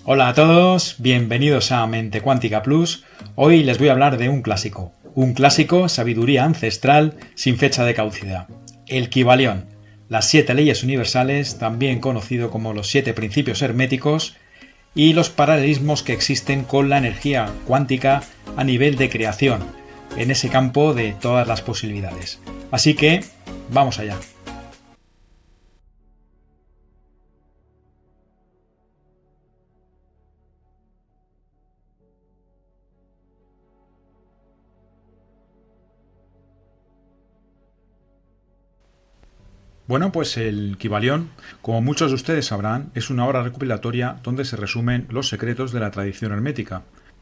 Hola a todos, bienvenidos a Mente Cuántica Plus. Hoy les voy a hablar de un clásico, sabiduría ancestral sin fecha de caducidad. El Kybalión, las 7 leyes universales, también conocido como los 7 principios herméticos, y los paralelismos que existen con la energía cuántica a nivel de creación, en ese campo de todas las posibilidades. Así que, vamos allá. Bueno, pues el Kybalión, como muchos de ustedes sabrán, es una obra recopilatoria donde se resumen los secretos de la tradición hermética,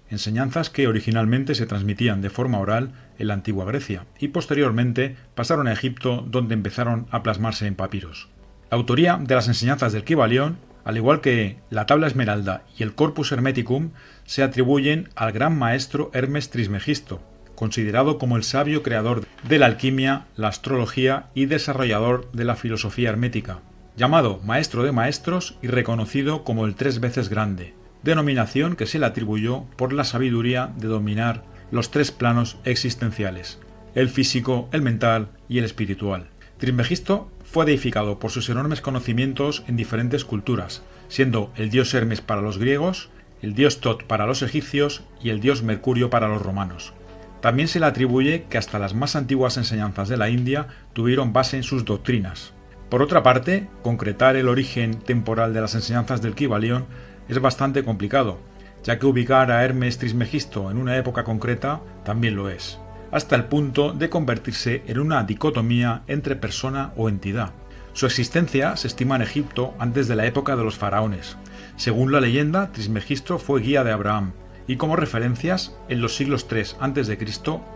enseñanzas que originalmente se transmitían de forma oral en la antigua Grecia y posteriormente pasaron a Egipto, donde empezaron a plasmarse en papiros. La autoría de las enseñanzas del Kybalión, al igual que la tabla esmeralda y el Corpus Hermeticum, se atribuyen al gran maestro Hermes Trismegisto, considerado como el sabio creador de la alquimia, la astrología y desarrollador de la filosofía hermética, llamado maestro de maestros y reconocido como el 3 veces grande, denominación que se le atribuyó por la sabiduría de dominar los 3 planos existenciales, el físico, el mental y el espiritual. Trismegisto fue deificado por sus enormes conocimientos en diferentes culturas, siendo el dios Hermes para los griegos, el dios Tot para los egipcios y el dios Mercurio para los romanos. También se le atribuye que hasta las más antiguas enseñanzas de la India tuvieron base en sus doctrinas. Por otra parte, concretar el origen temporal de las enseñanzas del Kybalión es bastante complicado, ya que ubicar a Hermes Trismegisto en una época concreta también lo es, hasta el punto de convertirse en una dicotomía entre persona o entidad. Su existencia se estima en Egipto antes de la época de los faraones. Según la leyenda, Trismegisto fue guía de Abraham, y como referencias, en los siglos III a.C.,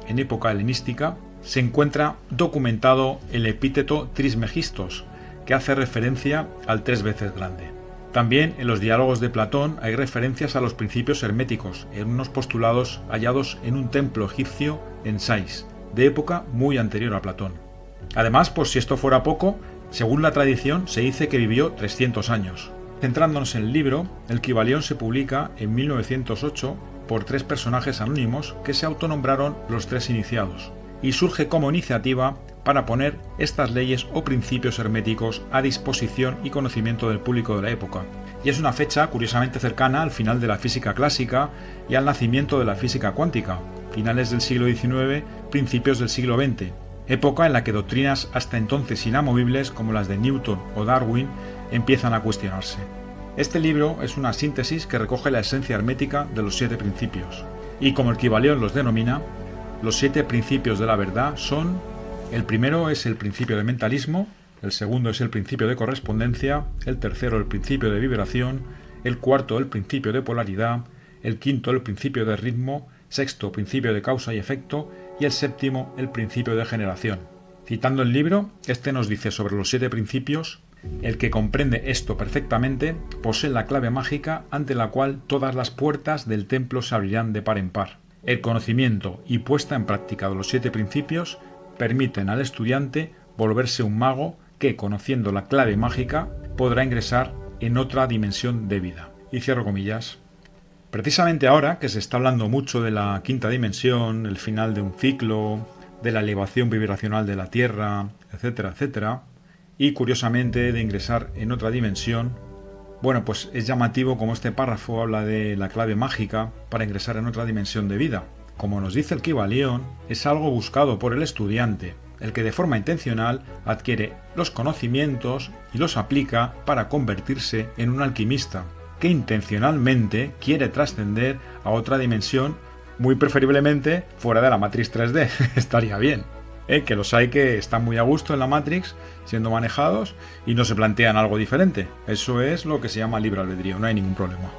en época helenística, se encuentra documentado el epíteto Trismegistos, que hace referencia al 3 veces grande. También en los diálogos de Platón hay referencias a los principios herméticos, en unos postulados hallados en un templo egipcio en Sais, de época muy anterior a Platón. Además, por si esto fuera poco, según la tradición se dice que vivió 300 años. Centrándonos en el libro, el Kybalión se publica en 1908 por 3 personajes anónimos que se autonombraron los 3 iniciados, y surge como iniciativa para poner estas leyes o principios herméticos a disposición y conocimiento del público de la época. Y es una fecha curiosamente cercana al final de la física clásica y al nacimiento de la física cuántica, finales del siglo XIX, principios del siglo XX, época en la que doctrinas hasta entonces inamovibles como las de Newton o Darwin empiezan a cuestionarse. Este libro es una síntesis que recoge la esencia hermética de los 7 principios, y como el Kybalión los denomina, los 7 principios de la verdad son: el primero es el principio de mentalismo, el segundo es el principio de correspondencia, el tercero el principio de vibración, el cuarto el principio de polaridad, el quinto el principio de ritmo, sexto principio de causa y efecto y el séptimo el principio de generación. Citando el libro, este nos dice sobre los 7 principios: el que comprende esto perfectamente posee la clave mágica ante la cual todas las puertas del templo se abrirán de par en par. El conocimiento y puesta en práctica de los 7 principios permiten al estudiante volverse un mago que, conociendo la clave mágica, podrá ingresar en otra dimensión de vida. Y cierro comillas. Precisamente ahora que se está hablando mucho de la quinta dimensión, el final de un ciclo, de la elevación vibracional de la Tierra, etcétera, etcétera, y curiosamente de ingresar en otra dimensión, bueno, pues es llamativo como este párrafo habla de la clave mágica para ingresar en otra dimensión de vida. Como nos dice el Kybalión, es algo buscado por el estudiante, el que de forma intencional adquiere los conocimientos y los aplica para convertirse en un alquimista, que intencionalmente quiere trascender a otra dimensión, muy preferiblemente fuera de la Matrix 3D, estaría bien. Que los hay que están muy a gusto en la Matrix siendo manejados y no se plantean algo diferente. Eso es lo que se llama libre albedrío, no hay ningún problema.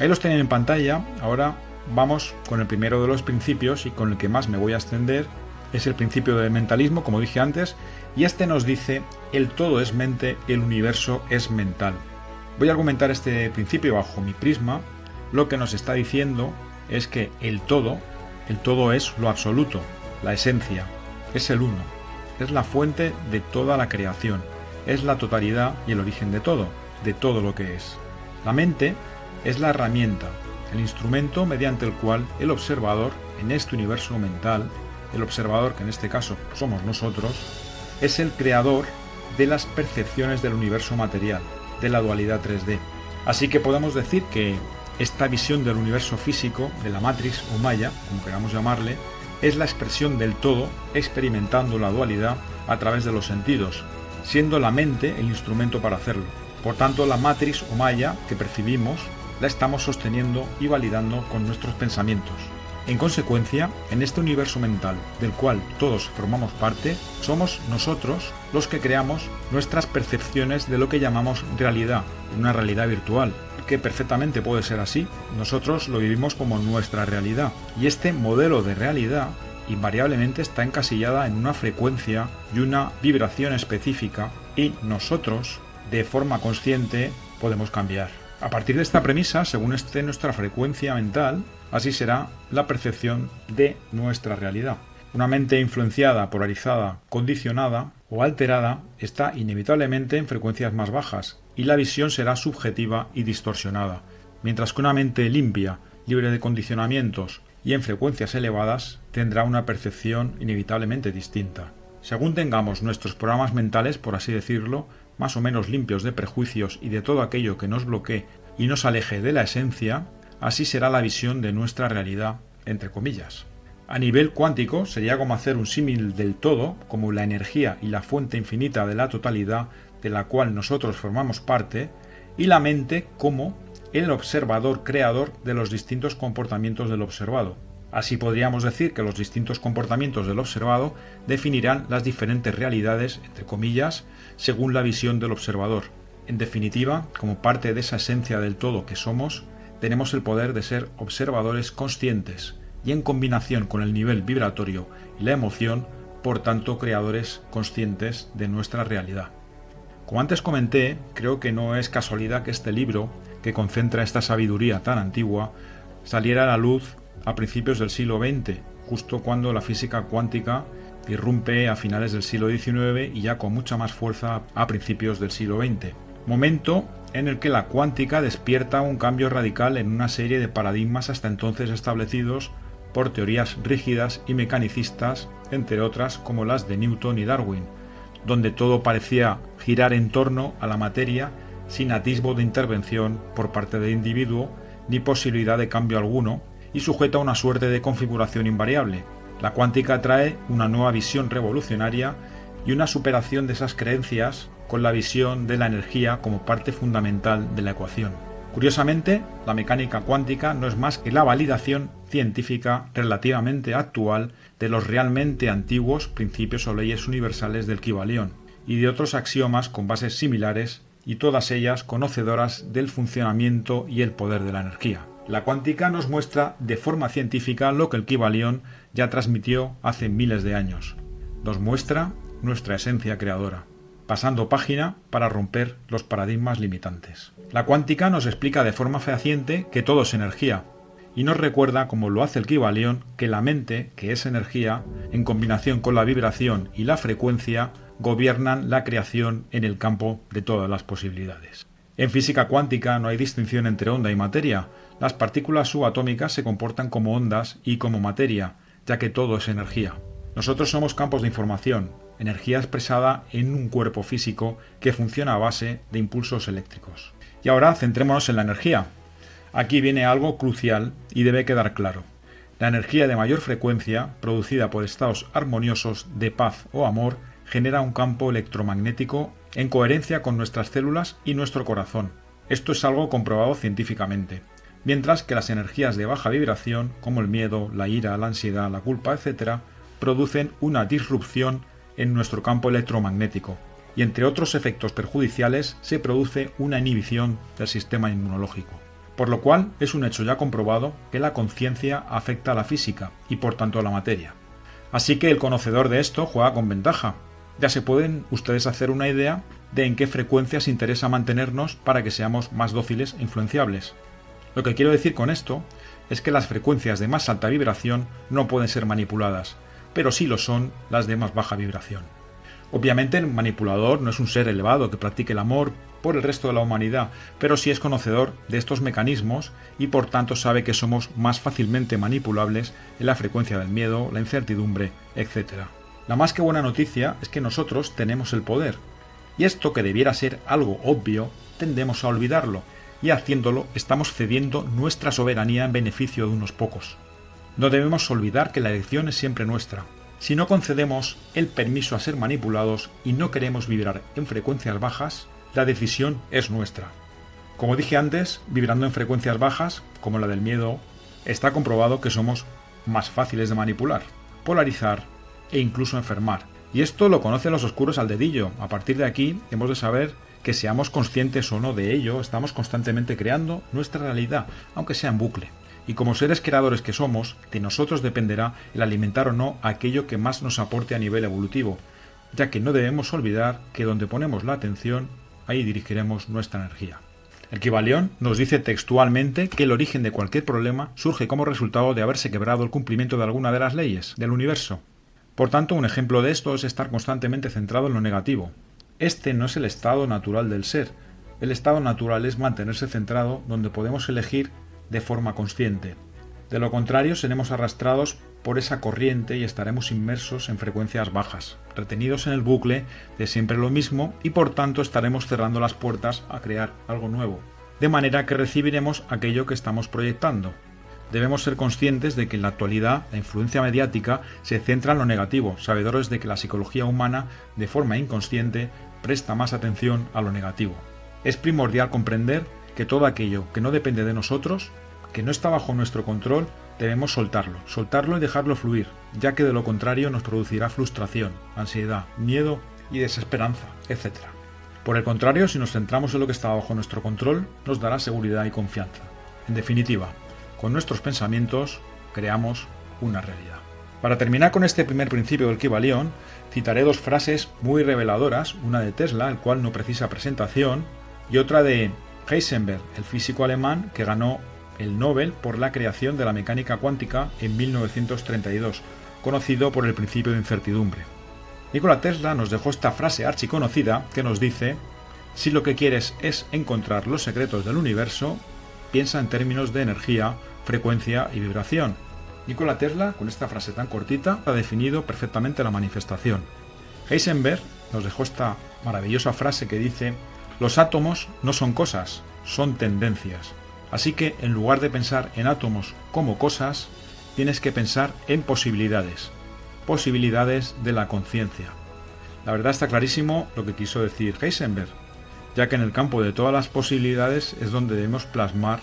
Ahí los tienen en pantalla. Ahora vamos con el primero de los principios y con el que más me voy a extender. Es el principio del mentalismo, como dije antes, y este nos dice: el todo es mente, el universo es mental. Voy a argumentar este principio bajo mi prisma. Lo que nos está diciendo es que el todo es lo absoluto, la esencia. Es el uno, es la fuente de toda la creación, es la totalidad y el origen de todo lo que es. La mente es la herramienta, el instrumento mediante el cual el observador en este universo mental, el observador que en este caso somos nosotros, es el creador de las percepciones del universo material, de la dualidad 3D. Así que podemos decir que esta visión del universo físico, de la Matrix o Maya, como queramos llamarle, es la expresión del todo experimentando la dualidad a través de los sentidos, siendo la mente el instrumento para hacerlo. Por tanto, la Matrix o Maya que percibimos la estamos sosteniendo y validando con nuestros pensamientos. En consecuencia, en este universo mental del cual todos formamos parte, somos nosotros los que creamos nuestras percepciones de lo que llamamos realidad, una realidad virtual, que perfectamente puede ser así. Nosotros lo vivimos como nuestra realidad, y este modelo de realidad invariablemente está encasillada en una frecuencia y una vibración específica, y nosotros, de forma consciente, podemos cambiar. A partir de esta premisa, según esté nuestra frecuencia mental, así será la percepción de nuestra realidad. Una mente influenciada, polarizada, condicionada o alterada está inevitablemente en frecuencias más bajas y la visión será subjetiva y distorsionada, mientras que una mente limpia, libre de condicionamientos y en frecuencias elevadas tendrá una percepción inevitablemente distinta. Según tengamos nuestros programas mentales, por así decirlo, más o menos limpios de prejuicios y de todo aquello que nos bloquee y nos aleje de la esencia, así será la visión de nuestra realidad, entre comillas. A nivel cuántico sería como hacer un símil del todo, como la energía y la fuente infinita de la totalidad de la cual nosotros formamos parte, y la mente como el observador creador de los distintos comportamientos del observado. Así podríamos decir que los distintos comportamientos del observado definirán las diferentes realidades, entre comillas, según la visión del observador. En definitiva, como parte de esa esencia del todo que somos, tenemos el poder de ser observadores conscientes y en combinación con el nivel vibratorio y la emoción, por tanto, creadores conscientes de nuestra realidad. Como antes comenté, creo que no es casualidad que este libro, que concentra esta sabiduría tan antigua, saliera a la luz a principios del siglo XX, justo cuando la física cuántica irrumpe a finales del siglo XIX y ya con mucha más fuerza a principios del siglo XX. Momento en el que la cuántica despierta un cambio radical en una serie de paradigmas hasta entonces establecidos por teorías rígidas y mecanicistas, entre otras como las de Newton y Darwin, donde todo parecía girar en torno a la materia sin atisbo de intervención por parte del individuo ni posibilidad de cambio alguno, y sujeta a una suerte de configuración invariable. La cuántica trae una nueva visión revolucionaria y una superación de esas creencias con la visión de la energía como parte fundamental de la ecuación. Curiosamente, la mecánica cuántica no es más que la validación científica relativamente actual de los realmente antiguos principios o leyes universales del Kybalión y de otros axiomas con bases similares, y todas ellas conocedoras del funcionamiento y el poder de la energía. La cuántica nos muestra de forma científica lo que el Kybalión ya transmitió hace miles de años. Nos muestra nuestra esencia creadora, pasando página para romper los paradigmas limitantes. La cuántica nos explica de forma fehaciente que todo es energía, y nos recuerda, como lo hace el Kybalión, que la mente, que es energía, en combinación con la vibración y la frecuencia, gobiernan la creación en el campo de todas las posibilidades. En física cuántica no hay distinción entre onda y materia. Las partículas subatómicas se comportan como ondas y como materia, ya que todo es energía. Nosotros somos campos de información, energía expresada en un cuerpo físico que funciona a base de impulsos eléctricos. Y ahora centrémonos en la energía. Aquí viene algo crucial y debe quedar claro. La energía de mayor frecuencia, producida por estados armoniosos de paz o amor, genera un campo electromagnético en coherencia con nuestras células y nuestro corazón. Esto es algo comprobado científicamente. Mientras que las energías de baja vibración, como el miedo, la ira, la ansiedad, la culpa, etc., producen una disrupción en nuestro campo electromagnético, y entre otros efectos perjudiciales se produce una inhibición del sistema inmunológico. Por lo cual es un hecho ya comprobado que la conciencia afecta a la física y por tanto a la materia. Así que el conocedor de esto juega con ventaja. Ya se pueden ustedes hacer una idea de en qué frecuencias interesa mantenernos para que seamos más dóciles e influenciables. Lo que quiero decir con esto es que las frecuencias de más alta vibración no pueden ser manipuladas, pero sí lo son las de más baja vibración. Obviamente el manipulador no es un ser elevado que practique el amor por el resto de la humanidad, pero sí es conocedor de estos mecanismos y por tanto sabe que somos más fácilmente manipulables en la frecuencia del miedo, la incertidumbre, etc. La más que buena noticia es que nosotros tenemos el poder, y esto que debiera ser algo obvio, tendemos a olvidarlo, y haciéndolo estamos cediendo nuestra soberanía en beneficio de unos pocos. No debemos olvidar que la elección es siempre nuestra. Si no concedemos el permiso a ser manipulados y no queremos vibrar en frecuencias bajas, la decisión es nuestra. Como dije antes, vibrando en frecuencias bajas, como la del miedo, está comprobado que somos más fáciles de manipular, polarizar e incluso enfermar. Y esto lo conocen los oscuros al dedillo. A partir de aquí hemos de saber que seamos conscientes o no de ello, estamos constantemente creando nuestra realidad, aunque sea en bucle. Y como seres creadores que somos, de nosotros dependerá el alimentar o no aquello que más nos aporte a nivel evolutivo, ya que no debemos olvidar que donde ponemos la atención, ahí dirigiremos nuestra energía. El Kybalión nos dice textualmente que el origen de cualquier problema surge como resultado de haberse quebrado el cumplimiento de alguna de las leyes del universo. Por tanto, un ejemplo de esto es estar constantemente centrado en lo negativo. Este no es el estado natural del ser. El estado natural es mantenerse centrado donde podemos elegir de forma consciente. De lo contrario, seremos arrastrados por esa corriente y estaremos inmersos en frecuencias bajas, retenidos en el bucle de siempre lo mismo y por tanto estaremos cerrando las puertas a crear algo nuevo, de manera que recibiremos aquello que estamos proyectando. Debemos ser conscientes de que en la actualidad la influencia mediática se centra en lo negativo, sabedores de que la psicología humana, de forma inconsciente, presta más atención a lo negativo. Es primordial comprender que todo aquello que no depende de nosotros, que no está bajo nuestro control, debemos soltarlo y dejarlo fluir, ya que de lo contrario nos producirá frustración, ansiedad, miedo y desesperanza, etc. Por el contrario, si nos centramos en lo que está bajo nuestro control, nos dará seguridad y confianza. En definitiva, con nuestros pensamientos creamos una realidad. Para terminar con este primer principio del Kybalión, citaré dos frases muy reveladoras, una de Tesla, el cual no precisa presentación, y otra de Heisenberg, el físico alemán que ganó el Nobel por la creación de la mecánica cuántica en 1932, conocido por el principio de incertidumbre. Nikola Tesla nos dejó esta frase archiconocida que nos dice: si lo que quieres es encontrar los secretos del universo, piensa en términos de energía, frecuencia y vibración. Nikola Tesla, con esta frase tan cortita, ha definido perfectamente la manifestación. Heisenberg nos dejó esta maravillosa frase que dice: los átomos no son cosas, son tendencias. Así que, en lugar de pensar en átomos como cosas, tienes que pensar en posibilidades. Posibilidades de la conciencia. La verdad está clarísimo lo que quiso decir Heisenberg, ya que en el campo de todas las posibilidades es donde debemos plasmar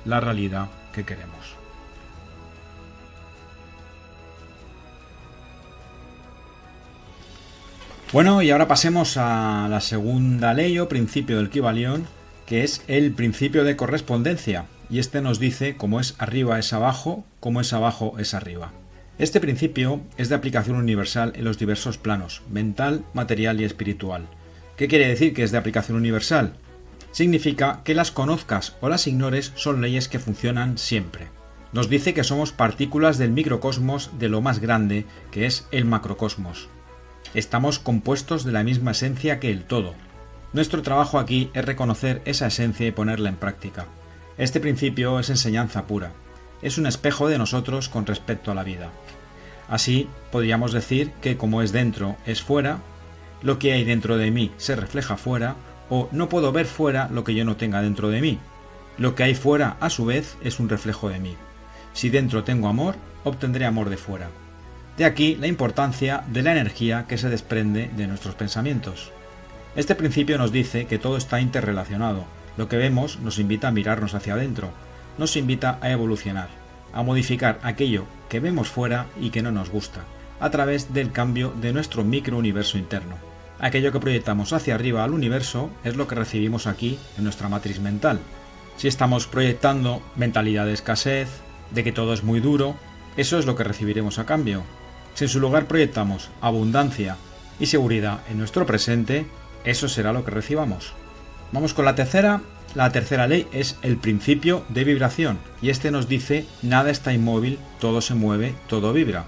la realidad que queremos. Bueno, y ahora pasemos a la segunda ley o principio del Kybalión, que es el principio de correspondencia, y este nos dice cómo es arriba es abajo, cómo es abajo es arriba. Este principio es de aplicación universal en los diversos planos, mental, material y espiritual. ¿Qué quiere decir que es de aplicación universal? Significa que las conozcas o las ignores son leyes que funcionan siempre. Nos dice que somos partículas del microcosmos de lo más grande, que es el macrocosmos. Estamos compuestos de la misma esencia que el todo. Nuestro trabajo aquí es reconocer esa esencia y ponerla en práctica. Este principio es enseñanza pura. Es un espejo de nosotros con respecto a la vida. Así, podríamos decir que como es dentro, es fuera, lo que hay dentro de mí se refleja fuera, o no puedo ver fuera lo que yo no tenga dentro de mí. Lo que hay fuera, a su vez, es un reflejo de mí. Si dentro tengo amor, obtendré amor de fuera. De aquí la importancia de la energía que se desprende de nuestros pensamientos. Este principio nos dice que todo está interrelacionado. Lo que vemos nos invita a mirarnos hacia adentro, nos invita a evolucionar, a modificar aquello que vemos fuera y que no nos gusta, a través del cambio de nuestro microuniverso interno. Aquello que proyectamos hacia arriba al universo es lo que recibimos aquí en nuestra matriz mental. Si estamos proyectando mentalidad de escasez, de que todo es muy duro, eso es lo que recibiremos a cambio. Si en su lugar proyectamos abundancia y seguridad en nuestro presente, eso será lo que recibamos. Vamos con la tercera. La tercera ley es el principio de vibración, y este nos dice: nada está inmóvil, todo se mueve, todo vibra.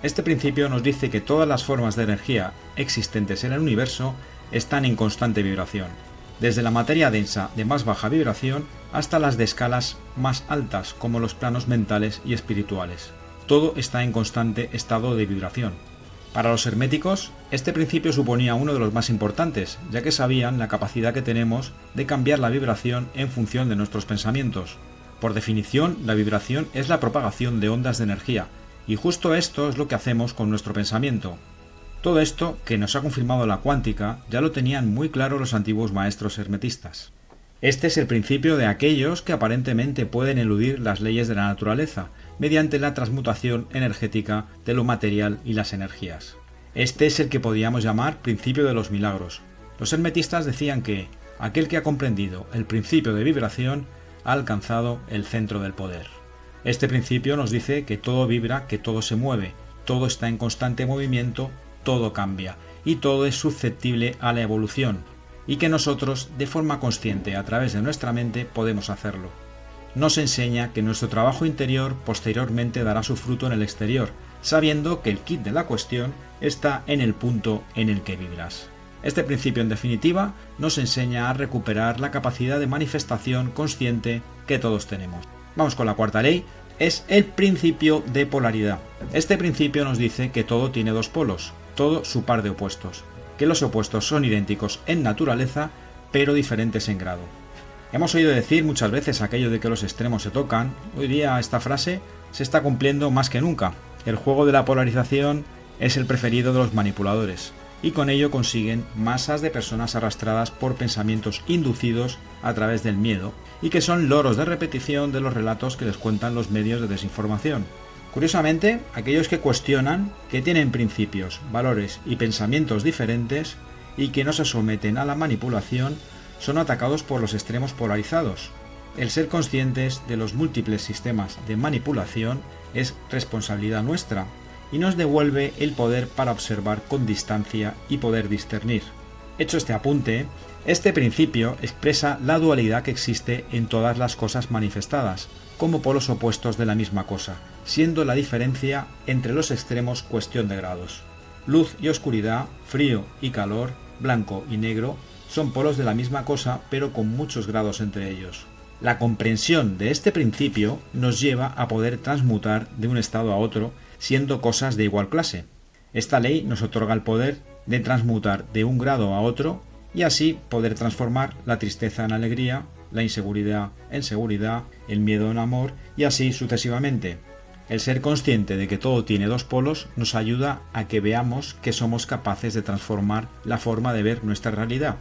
Este principio nos dice que todas las formas de energía existentes en el universo están en constante vibración, desde la materia densa de más baja vibración hasta las de escalas más altas, como los planos mentales y espirituales. Todo está en constante estado de vibración. Para los herméticos, este principio suponía uno de los más importantes, ya que sabían la capacidad que tenemos de cambiar la vibración en función de nuestros pensamientos. Por definición, la vibración es la propagación de ondas de energía, y justo esto es lo que hacemos con nuestro pensamiento. Todo esto, que nos ha confirmado la cuántica, ya lo tenían muy claro los antiguos maestros hermetistas. Este es el principio de aquellos que aparentemente pueden eludir las leyes de la naturaleza, mediante la transmutación energética de lo material y las energías. Este es el que podríamos llamar principio de los milagros. Los hermetistas decían que aquel que ha comprendido el principio de vibración ha alcanzado el centro del poder. Este principio nos dice que todo vibra, que todo se mueve, todo está en constante movimiento, todo cambia y todo es susceptible a la evolución, y que nosotros, de forma consciente a través de nuestra mente, podemos hacerlo. Nos enseña que nuestro trabajo interior posteriormente dará su fruto en el exterior, sabiendo que el quid de la cuestión está en el punto en el que vibras. Este principio, en definitiva, nos enseña a recuperar la capacidad de manifestación consciente que todos tenemos. Vamos con la cuarta ley, es el principio de polaridad. Este principio nos dice que todo tiene dos polos, todo su par de opuestos, que los opuestos son idénticos en naturaleza, pero diferentes en grado. Hemos oído decir muchas veces aquello de que los extremos se tocan. Hoy día esta frase se está cumpliendo más que nunca. El juego de la polarización es el preferido de los manipuladores, y con ello consiguen masas de personas arrastradas por pensamientos inducidos a través del miedo, y que son loros de repetición de los relatos que les cuentan los medios de desinformación. Curiosamente, aquellos que cuestionan, que tienen principios, valores y pensamientos diferentes y que no se someten a la manipulación, son atacados por los extremos polarizados. El ser conscientes de los múltiples sistemas de manipulación es responsabilidad nuestra y nos devuelve el poder para observar con distancia y poder discernir. Hecho este apunte, este principio expresa la dualidad que existe en todas las cosas manifestadas, como polos opuestos de la misma cosa, siendo la diferencia entre los extremos cuestión de grados. Luz y oscuridad, frío y calor, blanco y negro, son polos de la misma cosa, pero con muchos grados entre ellos. La comprensión de este principio nos lleva a poder transmutar de un estado a otro, siendo cosas de igual clase. Esta ley nos otorga el poder de transmutar de un grado a otro y así poder transformar la tristeza en alegría, la inseguridad en seguridad, el miedo en amor y así sucesivamente. El ser consciente de que todo tiene dos polos nos ayuda a que veamos que somos capaces de transformar la forma de ver nuestra realidad.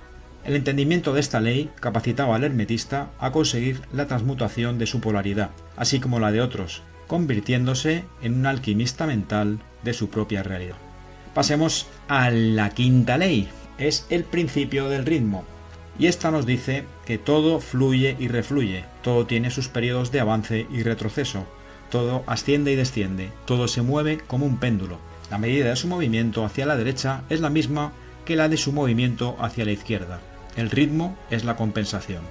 El entendimiento de esta ley capacitaba al hermetista a conseguir la transmutación de su polaridad, así como la de otros, convirtiéndose en un alquimista mental de su propia realidad. Pasemos a la quinta ley, es el principio del ritmo. Y esta nos dice que todo fluye y refluye, todo tiene sus periodos de avance y retroceso, todo asciende y desciende, todo se mueve como un péndulo. La medida de su movimiento hacia la derecha es la misma que la de su movimiento hacia la izquierda. El ritmo es la compensación.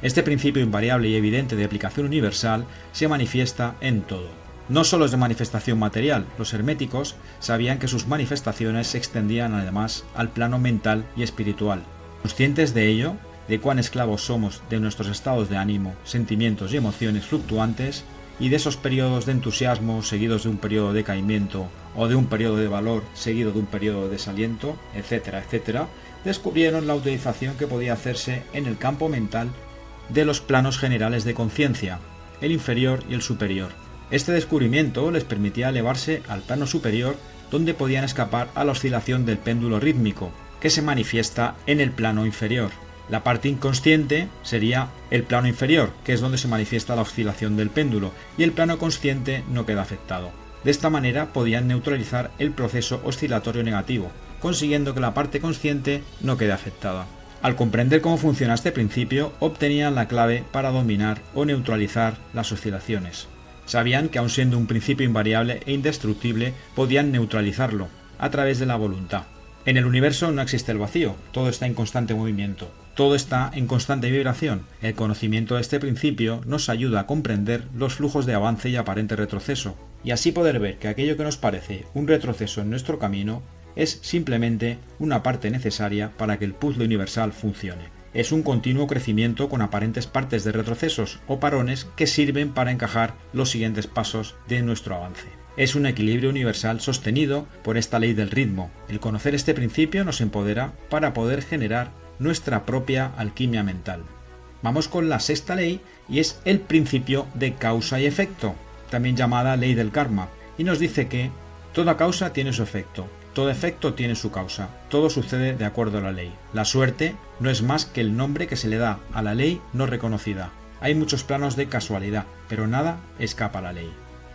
Este principio invariable y evidente de aplicación universal se manifiesta en todo. No solo es de manifestación material, los herméticos sabían que sus manifestaciones se extendían además al plano mental y espiritual. Conscientes de ello, de cuán esclavos somos de nuestros estados de ánimo, sentimientos y emociones fluctuantes, y de esos periodos de entusiasmo seguidos de un periodo de decaimiento o de un periodo de valor seguido de un periodo de desaliento, etcétera, etcétera, descubrieron la utilización que podía hacerse en el campo mental de los planos generales de conciencia, el inferior y el superior. Este descubrimiento les permitía elevarse al plano superior, donde podían escapar a la oscilación del péndulo rítmico, que se manifiesta en el plano inferior. La parte inconsciente sería el plano inferior, que es donde se manifiesta la oscilación del péndulo, y el plano consciente no queda afectado. De esta manera podían neutralizar el proceso oscilatorio negativo, consiguiendo que la parte consciente no quede afectada. Al comprender cómo funciona este principio, obtenían la clave para dominar o neutralizar las oscilaciones. Sabían que aun siendo un principio invariable e indestructible, podían neutralizarlo a través de la voluntad. En el universo no existe el vacío, todo está en constante movimiento, todo está en constante vibración. El conocimiento de este principio nos ayuda a comprender los flujos de avance y aparente retroceso, y así poder ver que aquello que nos parece un retroceso en nuestro camino es simplemente una parte necesaria para que el puzzle universal funcione. Es un continuo crecimiento con aparentes partes de retrocesos o parones que sirven para encajar los siguientes pasos de nuestro avance. Es un equilibrio universal sostenido por esta ley del ritmo. El conocer este principio nos empodera para poder generar nuestra propia alquimia mental. Vamos con la sexta ley y es el principio de causa y efecto, también llamada ley del karma, y nos dice que toda causa tiene su efecto, todo efecto tiene su causa, todo sucede de acuerdo a la ley. La suerte no es más que el nombre que se le da a la ley no reconocida. Hay muchos planos de casualidad, pero nada escapa a la ley.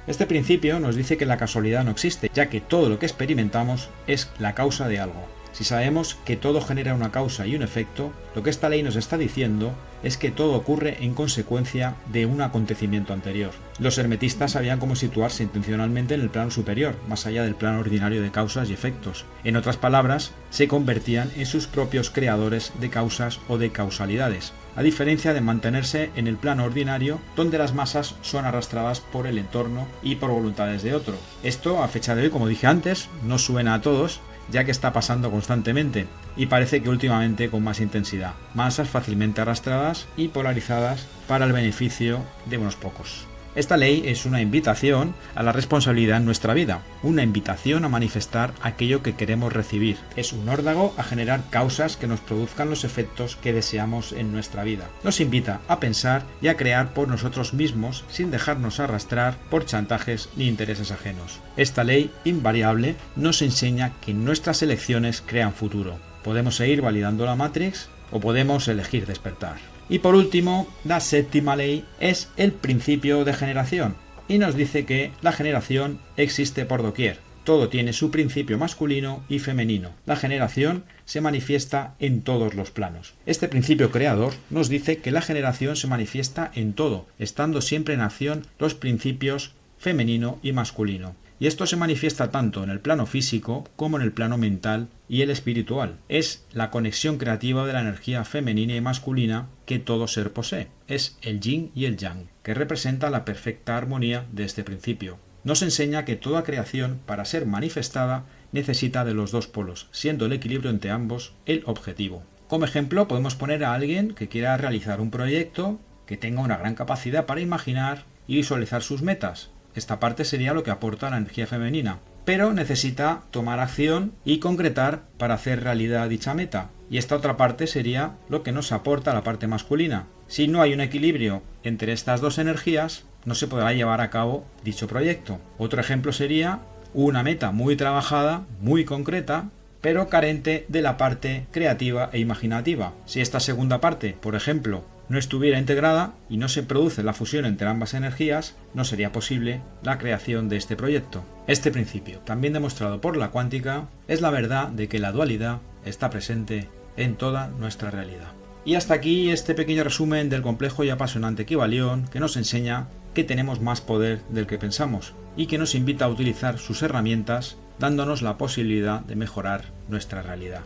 Este principio nos dice que la casualidad no existe, ya que todo lo que experimentamos es la causa de algo. Si sabemos que todo genera una causa y un efecto, lo que esta ley nos está diciendo es que todo ocurre en consecuencia de un acontecimiento anterior. Los hermetistas sabían cómo situarse intencionalmente en el plano superior, más allá del plano ordinario de causas y efectos. En otras palabras, se convertían en sus propios creadores de causas o de causalidades, a diferencia de mantenerse en el plano ordinario, donde las masas son arrastradas por el entorno y por voluntades de otro. Esto, a fecha de hoy, como dije antes, no suena a todos, ya que está pasando constantemente y parece que últimamente con más intensidad. Masas fácilmente arrastradas y polarizadas para el beneficio de unos pocos. Esta ley es una invitación a la responsabilidad en nuestra vida, una invitación a manifestar aquello que queremos recibir. Es un órdago a generar causas que nos produzcan los efectos que deseamos en nuestra vida. Nos invita a pensar y a crear por nosotros mismos sin dejarnos arrastrar por chantajes ni intereses ajenos. Esta ley invariable nos enseña que nuestras elecciones crean futuro. Podemos seguir validando la Matrix o podemos elegir despertar. Y por último, la séptima ley es el principio de generación y nos dice que la generación existe por doquier. Todo tiene su principio masculino y femenino. La generación se manifiesta en todos los planos. Este principio creador nos dice que la generación se manifiesta en todo, estando siempre en acción los principios femenino y masculino. Y esto se manifiesta tanto en el plano físico como en el plano mental y el espiritual. Es la conexión creativa de la energía femenina y masculina que todo ser posee. Es el yin y el yang, que representa la perfecta armonía de este principio. Nos enseña que toda creación, para ser manifestada, necesita de los dos polos, siendo el equilibrio entre ambos el objetivo. Como ejemplo, podemos poner a alguien que quiera realizar un proyecto, que tenga una gran capacidad para imaginar y visualizar sus metas. Esta parte sería lo que aporta la energía femenina, pero necesita tomar acción y concretar para hacer realidad dicha meta. Y esta otra parte sería lo que nos aporta la parte masculina. Si no hay un equilibrio entre estas dos energías, no se podrá llevar a cabo dicho proyecto. Otro ejemplo sería una meta muy trabajada, muy concreta, pero carente de la parte creativa e imaginativa. Si esta segunda parte, por ejemplo, no estuviera integrada y no se produce la fusión entre ambas energías, no sería posible la creación de este proyecto. Este principio, también demostrado por la cuántica, es la verdad de que la dualidad está presente en toda nuestra realidad. Y hasta aquí este pequeño resumen del complejo y apasionante Kybalión, que nos enseña que tenemos más poder del que pensamos y que nos invita a utilizar sus herramientas, dándonos la posibilidad de mejorar nuestra realidad.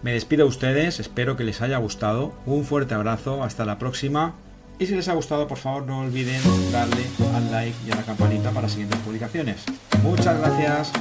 Me despido de ustedes, espero que les haya gustado, un fuerte abrazo, hasta la próxima, y si les ha gustado, por favor no olviden darle al like y a la campanita para siguientes publicaciones. Muchas gracias.